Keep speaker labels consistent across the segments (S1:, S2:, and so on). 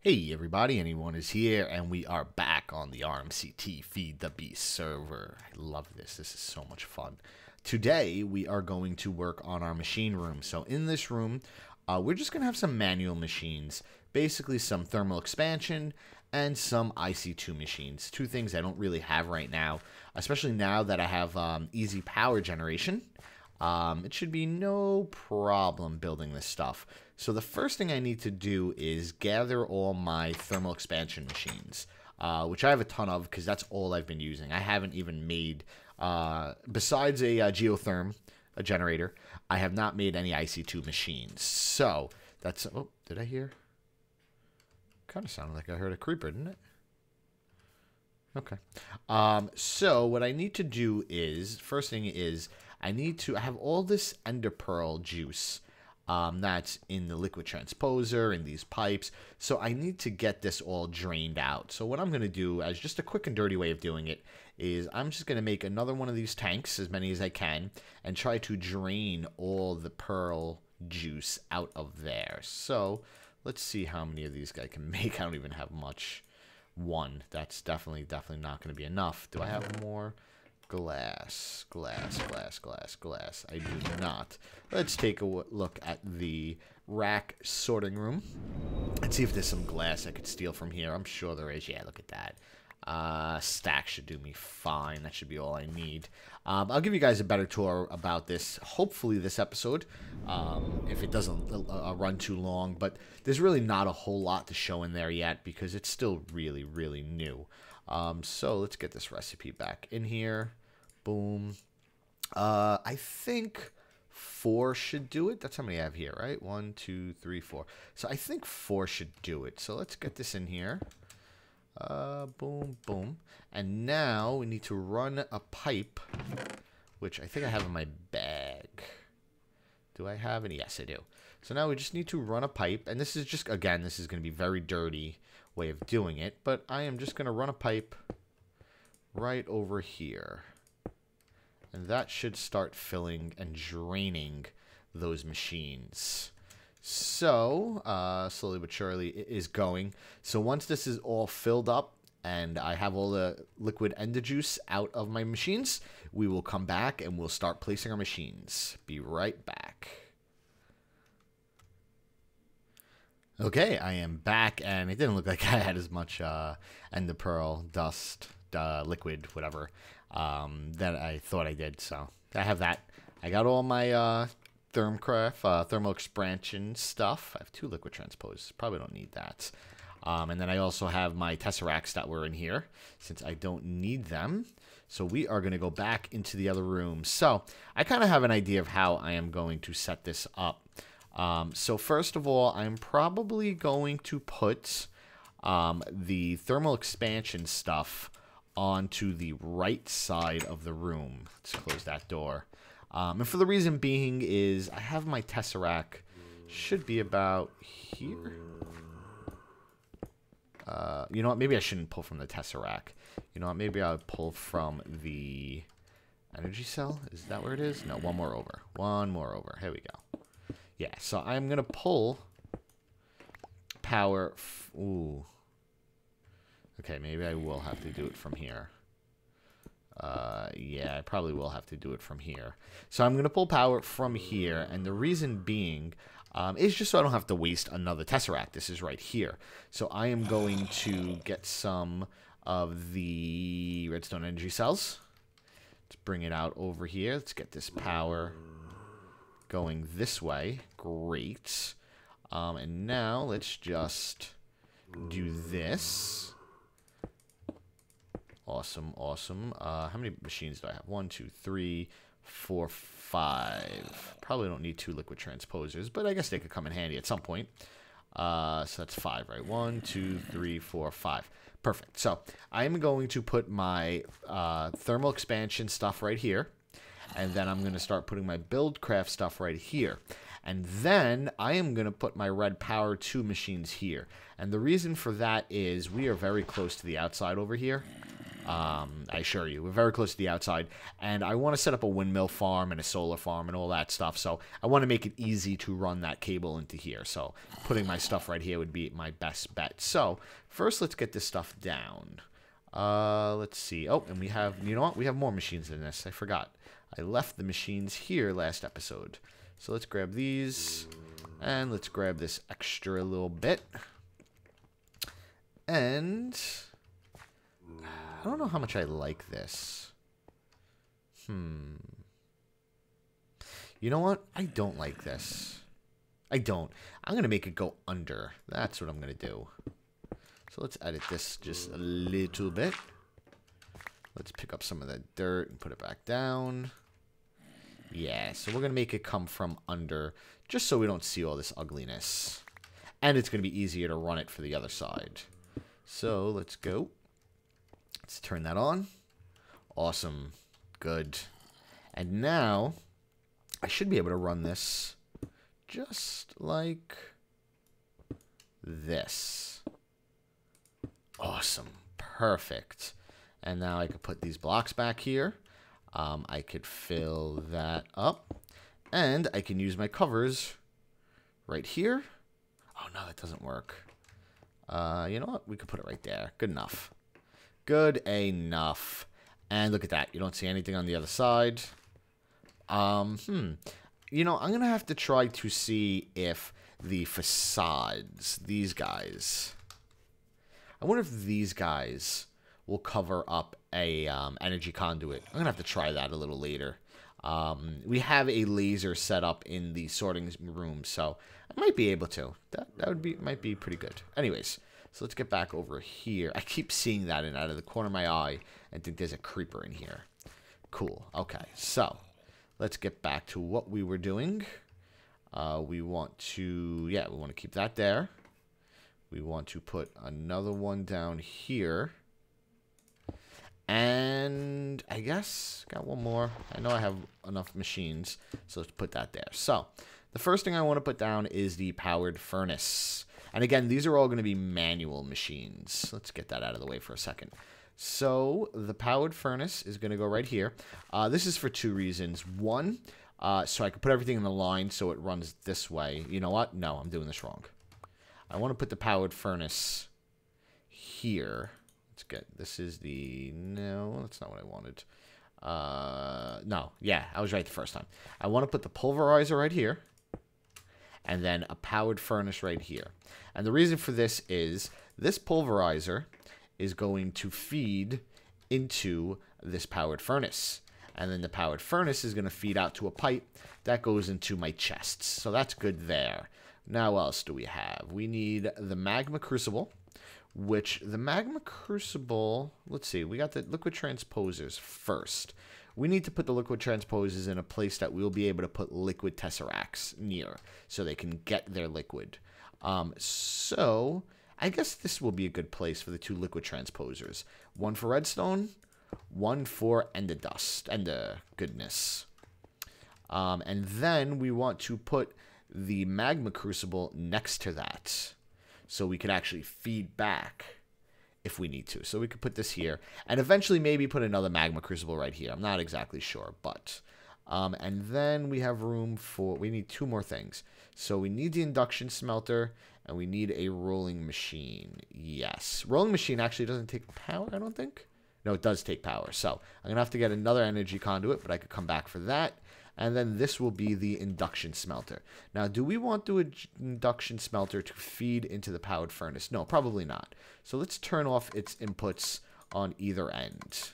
S1: Hey everybody, Anyone is here, and we are back on the RMCT Feed the Beast server. I love this. This is so much fun. Today, we are going to work on our machine room. So in this room, we're just going to have some manual machines. Basically, some thermal expansion and some IC2 machines. Two things I don't really have right now, especially now that I have easy power generation. It should be no problem building this stuff. So the first thing I need to do is gather all my thermal expansion machines, which I have a ton of because that's all I've been using. I haven't even made, besides a geotherm, a generator, I have not made any IC2 machines. So that's, oh, did I hear? Kind of sounded like I heard a creeper, didn't it? Okay. So what I need to do is, first thing is, I have all this ender pearl juice that's in the liquid transposer, in these pipes. So I need to get this all drained out. So what I'm going to do, as just a quick and dirty way of doing it, is I'm just going to make another one of these tanks, as many as I can, and try to drain all the pearl juice out of there. So let's see how many of these I can make. I don't even have much. One. That's definitely not going to be enough. Do I have more? Glass. I do not. Let's take a look at the RAC sorting room. Let's see if there's some glass I could steal from here. I'm sure there is. Yeah, look at that. Stack should do me fine. That should be all I need. I'll give you guys a better tour about this, hopefully this episode, if it doesn't run too long. But there's really not a whole lot to show in there yet because it's still really new. So let's get this recipe back in here. Boom. I think 4 should do it. That's how many I have here, right? 1, 2, 3, 4. So I think 4 should do it. So let's get this in here. Boom. And now we need to run a pipe, which I think I have in my bag. Do I have any? Yes, I do. So now we just need to run a pipe. And this is just, again, this is going to be very dirty way of doing it. But I am just going to run a pipe right over here. And that should start filling and draining those machines. So, slowly but surely, it is going. So once this is all filled up and I have all the liquid ender juice out of my machines, we will come back and we'll start placing our machines. Be right back. Okay, I am back, and it didn't look like I had as much ender pearl, dust, liquid, whatever, that I thought I did. So I have that. I got all my thermal expansion stuff. I have 2 liquid transposers. Probably don't need that. And then I also have my tesseracts that were in here, since I don't need them. So we are going to go back into the other room. So I kind of have an idea of how I am going to set this up. So first of all, I'm probably going to put the thermal expansion stuff onto the right side of the room. Let's close that door. And for the reason being is I have my tesseract should be about here. You know what? Maybe I shouldn't pull from the tesseract. You know what? Maybe I'll pull from the energy cell. Is that where it is? No, one more over. One more over. Here we go. Yeah, so I'm going to pull power. Ooh. Okay, maybe I will have to do it from here. Yeah, I probably will have to do it from here. So I'm going to pull power from here, and the reason being is just so I don't have to waste another tesseract. This is right here. So I am going to get some of the redstone energy cells. Let's bring it out over here. Let's get this power going this way. Great. And now let's just do this. Awesome. How many machines do I have? 1, 2, 3, 4, 5. Probably don't need 2 liquid transposers, but I guess they could come in handy at some point. So that's 5, right? 1, 2, 3, 4, 5. Perfect. So I'm going to put my thermal expansion stuff right here. And then I'm going to start putting my buildcraft stuff right here. And then I am going to put my red power 2 machines here. And the reason for that is we are very close to the outside over here. I assure you. We're very close to the outside. And I want to set up a windmill farm and a solar farm and all that stuff. So I want to make it easy to run that cable into here. So putting my stuff right here would be my best bet. So first, let's get this stuff down. Let's see. Oh, and we have, you know what? We have more machines than this. I forgot. I left the machines here last episode. So let's grab these. And let's grab this extra little bit. And I don't know how much I like this. You know what? I don't like this. I don't. I'm going to make it go under. That's what I'm going to do. So let's edit this just a little bit. Let's pick up some of that dirt and put it back down. Yeah, so we're going to make it come from under just so we don't see all this ugliness. And it's going to be easier to run it for the other side. So let's go. Let's turn that on. Awesome. Good. And now I should be able to run this just like this. Awesome. Perfect. And now I could put these blocks back here. I could fill that up. And I can use my covers right here. Oh, no, that doesn't work. You know what? We could put it right there. Good enough. Good enough. And look at that. You don't see anything on the other side. You know, I'm going to have to try to see if the facades, these guys, I wonder if these guys will cover up a energy conduit. I'm going to have to try that a little later. We have a laser set up in the sorting room, so I might be able to. That might be pretty good. Anyways, so let's get back over here. I keep seeing that out of the corner of my eye and think there's a creeper in here. Cool. Okay, so let's get back to what we were doing. We want to keep that there. We want to put another one down here. And I guess got one more. I know I have enough machines, so let's put that there. So the first thing I want to put down is the powered furnace. And again, these are all going to be manual machines. Let's get that out of the way for a second. So the powered furnace is going to go right here. This is for two reasons. One, so I can put everything in the line so it runs this way. You know what? No, I'm doing this wrong. I want to put the powered furnace here. Let's get, this is the, no, that's not what I wanted. No, yeah, I was right the first time. I want to put the pulverizer right here. And then a powered furnace right here. And the reason for this is this pulverizer is going to feed into this powered furnace. And then the powered furnace is going to feed out to a pipe that goes into my chests. So that's good there. Now, what else do we have? We need the magma crucible, which the magma crucible, let's see, we got the liquid transposers first. We need to put the liquid transposers in a place that we'll be able to put liquid tesseracts near so they can get their liquid. So I guess this will be a good place for the two liquid transposers. One for redstone, one for ender dust, ender goodness. And then we want to put the magma crucible next to that so we can actually feed back if we need to. So we could put this here and eventually maybe put another magma crucible right here. I'm not exactly sure, but and then we have room for, we need two more things. So we need the induction smelter and we need a rolling machine. Yes, rolling machine actually doesn't take power, I don't think. No, it does take power. So I'm gonna have to get another energy conduit, but I could come back for that. And then this will be the induction smelter. Now, do we want the induction smelter to feed into the powered furnace? No, probably not. So let's turn off its inputs on either end.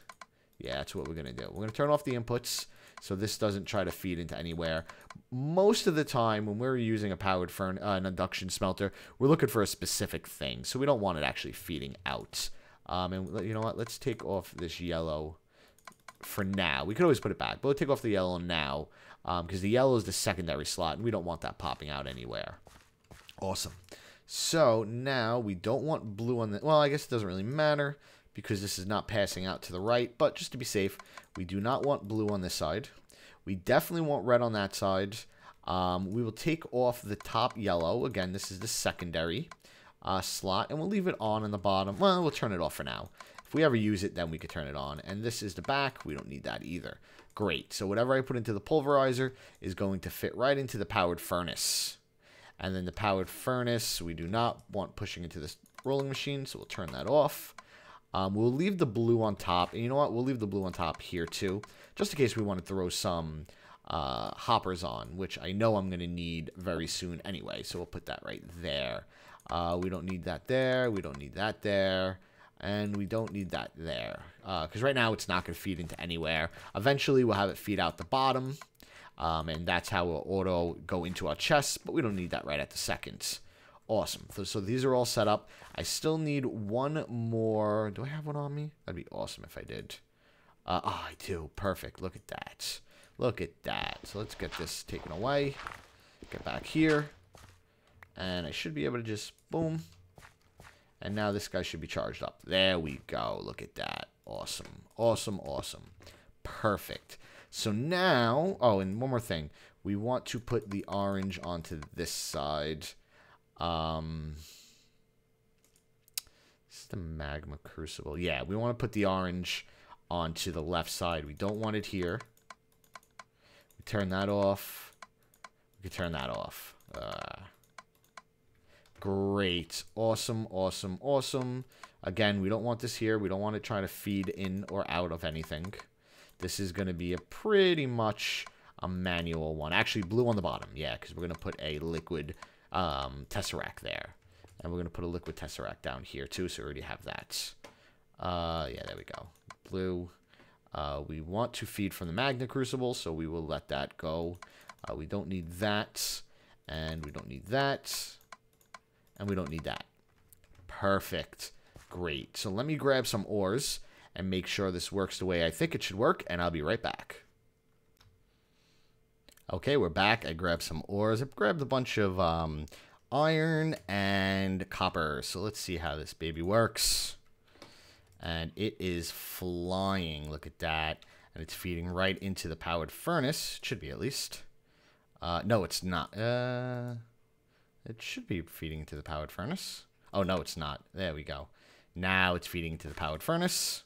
S1: Yeah, that's what we're going to do. We're going to turn off the inputs so this doesn't try to feed into anywhere. Most of the time, when we're using a powered an induction smelter, we're looking for a specific thing. So we don't want it actually feeding out. And you know what? Let's take off this yellow for now. We could always put it back, but we'll take off the yellow now because the yellow is the secondary slot and we don't want that popping out anywhere. Awesome. So now we don't want blue on the, well, I guess it doesn't really matter because this is not passing out to the right, but just to be safe, we do not want blue on this side. We definitely want red on that side. We will take off the top yellow. Again, this is the secondary slot, and we'll leave it on in the bottom. Well, we'll turn it off for now. If we ever use it, then we could turn it on. And this is the back. We don't need that either. Great. So whatever I put into the pulverizer is going to fit right into the powered furnace. And then the powered furnace, we do not want pushing into this rolling machine, so we'll turn that off. We'll leave the blue on top. And you know what? We'll leave the blue on top here too, just in case we want to throw some hoppers on, which I know I'm going to need very soon anyway. So we'll put that right there. We don't need that there. We don't need that there. And we don't need that there. Because right now it's not going to feed into anywhere. Eventually we'll have it feed out the bottom. And that's how we'll auto go into our chest. But we don't need that right at the second. Awesome. So these are all set up. I still need one more. Do I have one on me? That'd be awesome if I did. Oh, I do. Perfect. Look at that. Look at that. So let's get this taken away. Get back here. And I should be able to just boom. And now this guy should be charged up. There we go. Look at that. Awesome. Awesome. Awesome. Perfect. So now, oh, and one more thing. We want to put the orange onto this side. This is the magma crucible. Yeah, we want to put the orange onto the left side. We don't want it here. We turn that off. We can turn that off. Great. Awesome, awesome, awesome. Again, we don't want this here. We don't want it trying to feed in or out of anything. This is going to be a pretty much a manual one. Actually, blue on the bottom. Yeah, because we're going to put a liquid tesseract there. And we're going to put a liquid tesseract down here too, so we already have that. Yeah, there we go. Blue. We want to feed from the magma crucible, so we will let that go. We don't need that. And we don't need that. And we don't need that. Perfect. Great. So let me grab some ores and make sure this works the way I think it should work, and I'll be right back. Okay, we're back. I grabbed some ores. I grabbed a bunch of iron and copper. So let's see how this baby works. And it is flying. Look at that. And it's feeding right into the powered furnace. It should be at least. No, it's not. It should be feeding into the powered furnace. Oh, no, it's not. There we go. Now it's feeding into the powered furnace.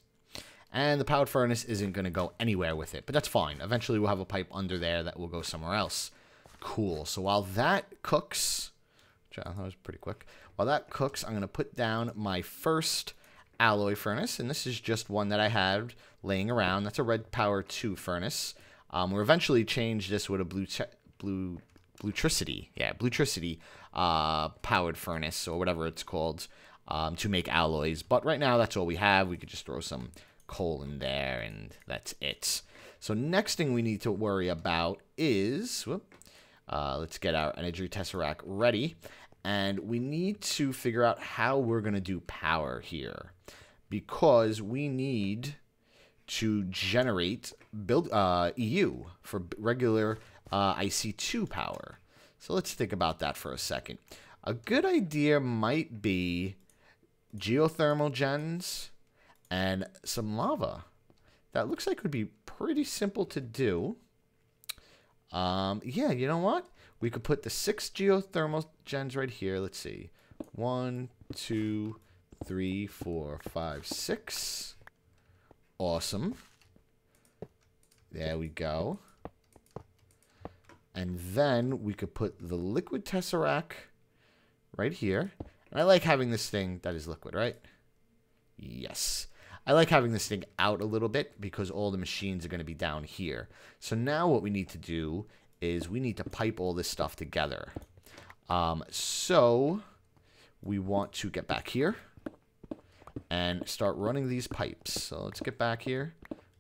S1: And the powered furnace isn't going to go anywhere with it. But that's fine. Eventually we'll have a pipe under there that will go somewhere else. Cool. So while that cooks... That was pretty quick. While that cooks, I'm going to put down my first alloy furnace. And this is just one that I had laying around. That's a red power 2 furnace. We'll eventually change this with a bluetricity. Yeah, bluetricity powered furnace or whatever it's called to make alloys. But right now, that's all we have. We could just throw some coal in there and that's it. So next thing we need to worry about is, let's get our energy tesseract ready. And we need to figure out how we're going to do power here. Because we need to generate EU for regular IC2 power. So let's think about that for a second. A good idea might be geothermal gens and some lava. That looks like it would be pretty simple to do. Yeah, you know what? We could put the 6 geothermal gens right here. Let's see. 1, 2, 3, 4, 5, 6. Awesome. There we go. And then we could put the liquid tesseract right here. And I like having this thing that is liquid, right? Yes. I like having this thing out a little bit because all the machines are going to be down here. So now what we need to do is we need to pipe all this stuff together. So we want to get back here and start running these pipes. So let's get back here.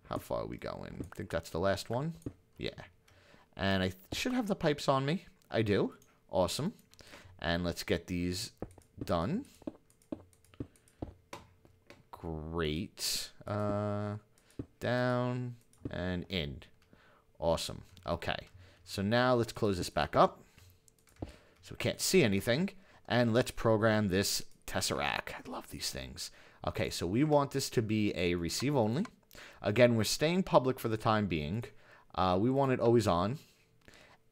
S1: How far are we going? I think that's the last one. Yeah. And I should have the pipes on me. I do. Awesome. And let's get these done. Great. Down and in. Awesome. Okay. So now let's close this back up. So we can't see anything. And let's program this tesseract. I love these things. Okay, so we want this to be a receive only. Again, we're staying public for the time being. We want it always on.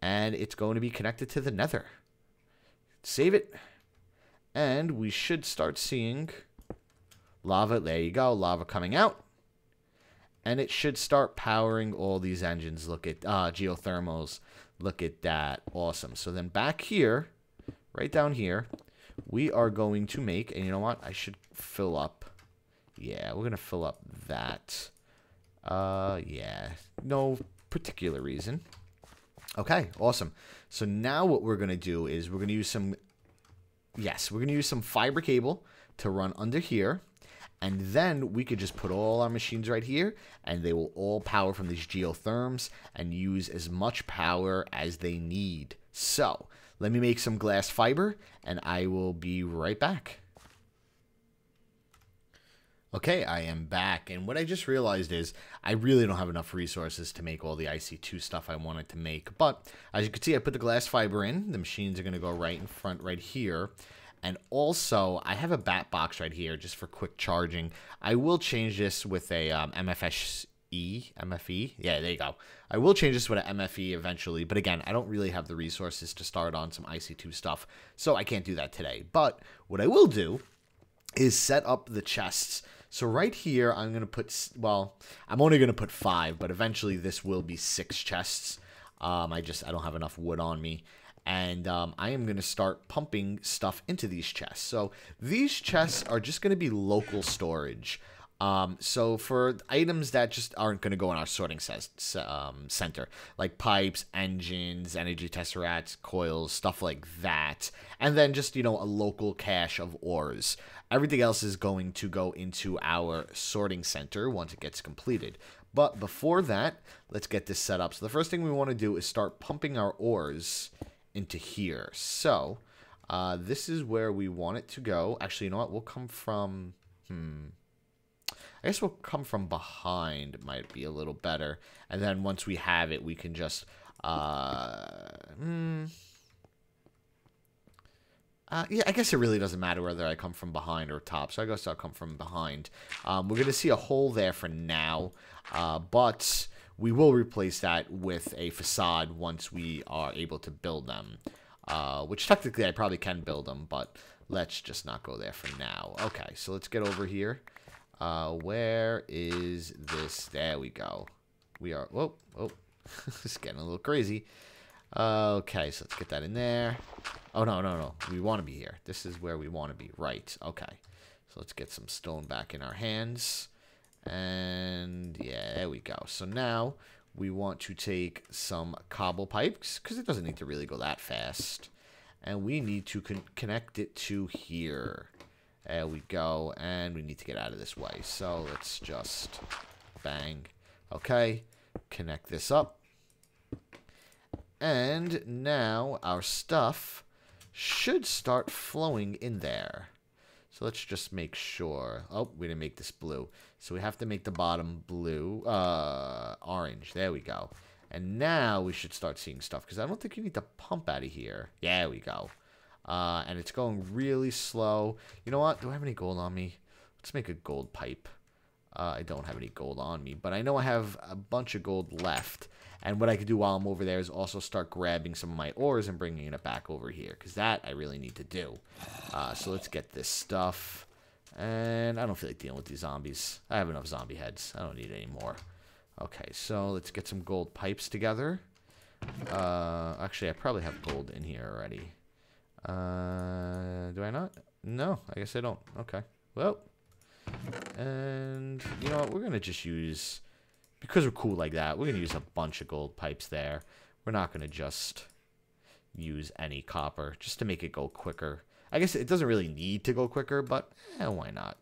S1: And it's going to be connected to the nether. Save it. And we should start seeing Lava, there you go. Lava coming out. And it should start powering all these engines. Look at geothermals. Look at that. Awesome. So then back here, right down here, we are going to make, and you know what? I should fill up. Yeah, we're going to fill up that. Yeah, no particular reason. Okay, awesome. So now what we're going to do is we're going to use some, yes, we're going to use some fiber cable to run under here. And then we could just put all our machines right here, and they will all power from these geotherms and use as much power as they need. So let me make some glass fiber, and I will be right back. Okay, I am back, and what I just realized is I really don't have enough resources to make all the IC2 stuff I wanted to make. But as you can see, I put the glass fiber in. The machines are going to go right in front right here. And also, I have a bat box right here just for quick charging. I will change this with a MFE. Yeah, there you go. I will change this with an MFE eventually. But again, I don't really have the resources to start on some IC2 stuff. So I can't do that today. But what I will do is set up the chests. So right here, I'm going to put, well, I'm only going to put 5. But eventually, this will be 6 chests. I don't have enough wood on me. And I am going to start pumping stuff into these chests. So these chests are just going to be local storage. So for items that just aren't going to go in our sorting center, like pipes, engines, energy tesseracts, coils, stuff like that. And then just, you know, a local cache of ores. Everything else is going to go into our sorting center once it gets completed. But before that, let's get this set up. So the first thing we want to do is start pumping our ores into here. So this is where we want it to go. Actually, you know what? We'll come from I guess we'll come from behind. Might be a little better. And then once we have it, we can just yeah, I guess it really doesn't matter whether I come from behind or top. So I guess I'll come from behind. We're going to see a hole there for now. But we will replace that with a facade once we are able to build them. Which technically I probably can build them, but let's just not go there for now. Okay, so let's get over here. Where is this? There we go. We are, whoa, it's getting a little crazy. Okay, so let's get that in there. Oh, no. We want to be here. This is where we want to be. Right, okay. So let's get some stone back in our hands. And yeah, there we go. So now we want to take some cobble pipes because it doesn't need to really go that fast. And we need to connect it to here. There we go. And we need to get out of this way. So let's just bang. Okay. Connect this up. And now our stuff should start flowing in there. So let's just make sure. Oh, we didn't make this blue. So we have to make the bottom blue, orange. There we go. And now we should start seeing stuff because I don't think you need to pump out of here. There we go. And it's going really slow. You know what? Do I have any gold on me? Let's make a gold pipe. I don't have any gold on me, but I know I have a bunch of gold left. And what I could do while I'm over there is also start grabbing some of my ores and bringing it back over here, because that I really need to do. So let's get this stuff. And I don't feel like dealing with these zombies. I have enough zombie heads. I don't need any more. Okay, so let's get some gold pipes together. Actually, I probably have gold in here already. Do I not? No, I guess I don't. Okay. Well, and you know what? We're going to just use, because we're cool like that, we're going to use a bunch of gold pipes there. We're not going to just use any copper just to make it go quicker. I guess it doesn't really need to go quicker, but why not?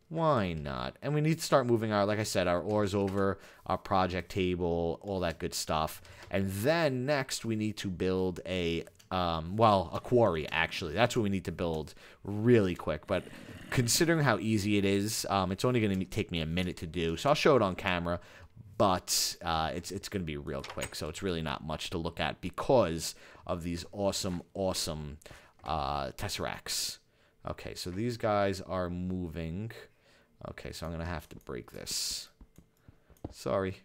S1: Why not? And we need to start moving our, like I said, our ores over, our project table, all that good stuff. And then next we need to build a, well, a quarry, actually. That's what we need to build really quick. But considering how easy it is, it's only going to take me a minute to do. So I'll show it on camera, but it's going to be real quick. So it's really not much to look at because of these awesome tesseracts. Okay, so these guys are moving. Okay, so I'm going to have to break this. Sorry.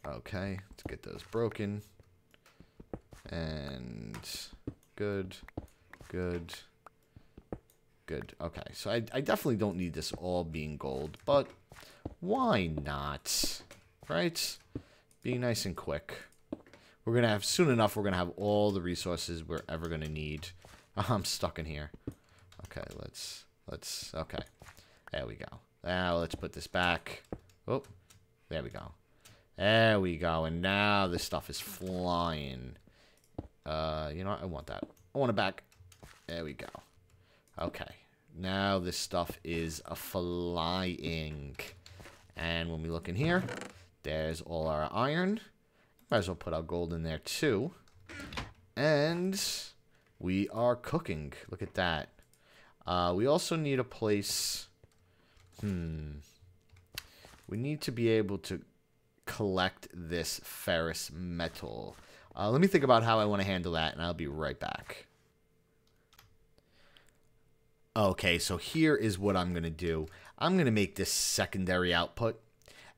S1: Okay, let's get those broken. And good. Good. Okay, so I definitely don't need this all being gold, but why not? Right? Being nice and quick. We're going to have, soon enough, we're going to have all the resources we're ever going to need. I'm stuck in here. Okay, okay. There we go. Now let's put this back. Oh, there we go. There we go. And now this stuff is flying. You know what? I want that. I want it back. There we go. Okay. Now this stuff is flying. And when we look in here, there's all our iron. Might as well put our gold in there too. And we are cooking. Look at that. We also need a place. We need to be able to collect this ferrous metal. Let me think about how I want to handle that, and I'll be right back. Okay, so here is what I'm going to do. I'm going to make this secondary output,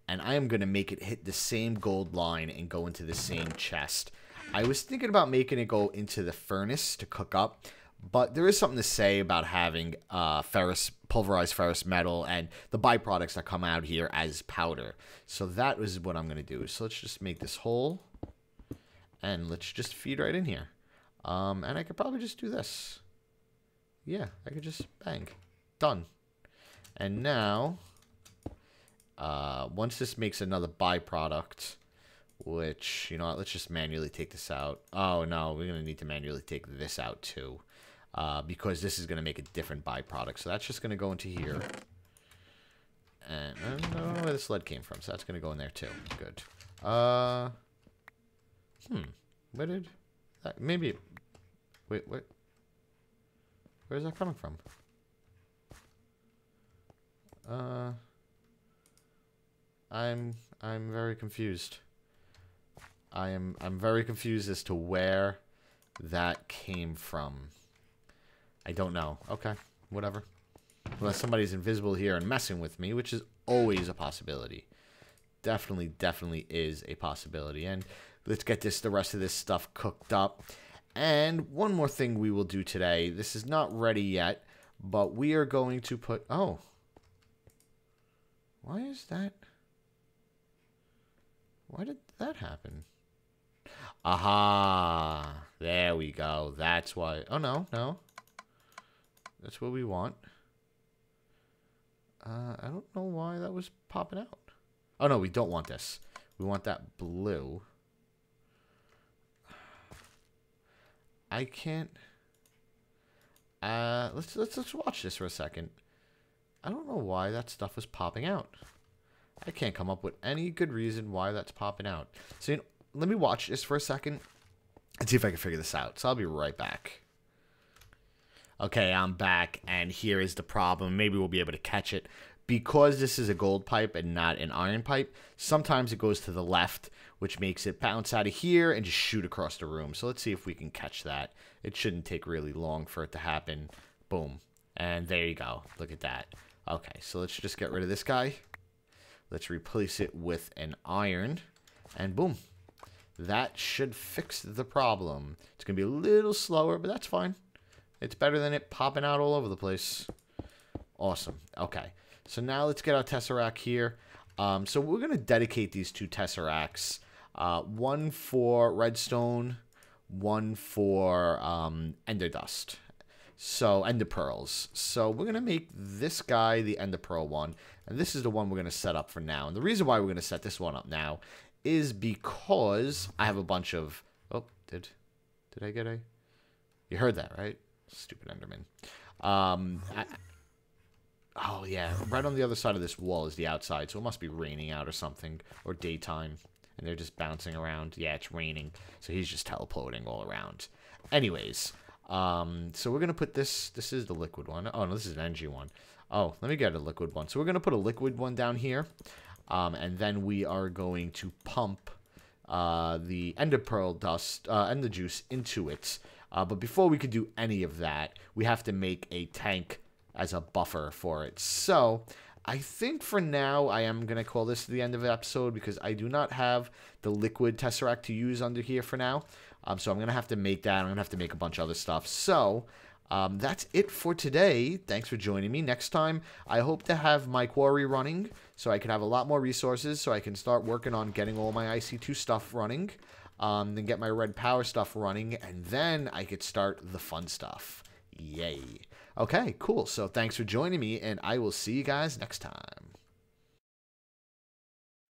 S1: and I am going to make it hit the same gold line and go into the same chest. I was thinking about making it go into the furnace to cook up, but there is something to say about having pulverized ferrous metal and the byproducts that come out here as powder. So that is what I'm going to do. So let's just make this hole, and let's just feed right in here. And I could probably just do this. Yeah, I could just bang. Done. And now, once this makes another byproduct, which, you know what, let's just manually take this out. Oh, no, we're going to need to manually take this out, too. Because this is going to make a different byproduct. So that's just going to go into here. And I don't know where this lead came from, so that's going to go in there, too. Good. Where did that, maybe, wait, what? Where's that coming from? I'm very confused. I'm very confused as to where that came from. I don't know. Okay, whatever. Unless somebody's invisible here and messing with me, which is always a possibility. Definitely is a possibility. And let's get the rest of this stuff cooked up. And one more thing we will do today. This is not ready yet, but we are going to put... Oh. Why is that? Why did that happen? Aha. There we go. That's why... Oh, no. That's what we want. I don't know why that was popping out. Oh, no, we don't want this. We want that blue. I can't... Let's watch this for a second. I don't know why that stuff was popping out. I can't come up with any good reason why that's popping out. So, you know, let me watch this for a second and see if I can figure this out. So I'll be right back. Okay, I'm back, and here is the problem. Maybe we'll be able to catch it. Because this is a gold pipe and not an iron pipe, sometimes it goes to the left, which makes it bounce out of here and just shoot across the room. So let's see if we can catch that. It shouldn't take really long for it to happen. Boom. And there you go. Look at that. Okay, so let's just get rid of this guy. Let's replace it with an iron. And boom. That should fix the problem. It's going to be a little slower, but that's fine. It's better than it popping out all over the place. Awesome. Okay. So now let's get our Tesseract here. So we're going to dedicate these two Tesseracts. One for redstone, one for ender dust. So, ender pearls. So we're going to make this guy the ender pearl one. And this is the one we're going to set up for now. And the reason why we're going to set this one up now is because I have a bunch of... Oh, did I get a... You heard that, right? Stupid Enderman. Oh, yeah. Right on the other side of this wall is the outside, so it must be raining out or something. Or daytime. And they're just bouncing around. Yeah, it's raining. So he's just teleporting all around. Anyways, so we're going to put this... This is the liquid one. Oh, no, this is an energy one. Oh, let me get a liquid one. So we're going to put a liquid one down here. And then we are going to pump the ender pearl dust, ender juice into it. But before we could do any of that, we have to make a tank as a buffer for it. So I think for now I am going to call this the end of the episode because I do not have the liquid Tesseract to use under here for now. So I'm going to have to make that. I'm going to have to make a bunch of other stuff. So That's it for today. Thanks for joining me. Next time, I hope to have my quarry running so I can have a lot more resources so I can start working on getting all my IC2 stuff running, then get my red power stuff running, and then I could start the fun stuff. Yay. Okay, cool. So thanks for joining me, and I will see you guys next time.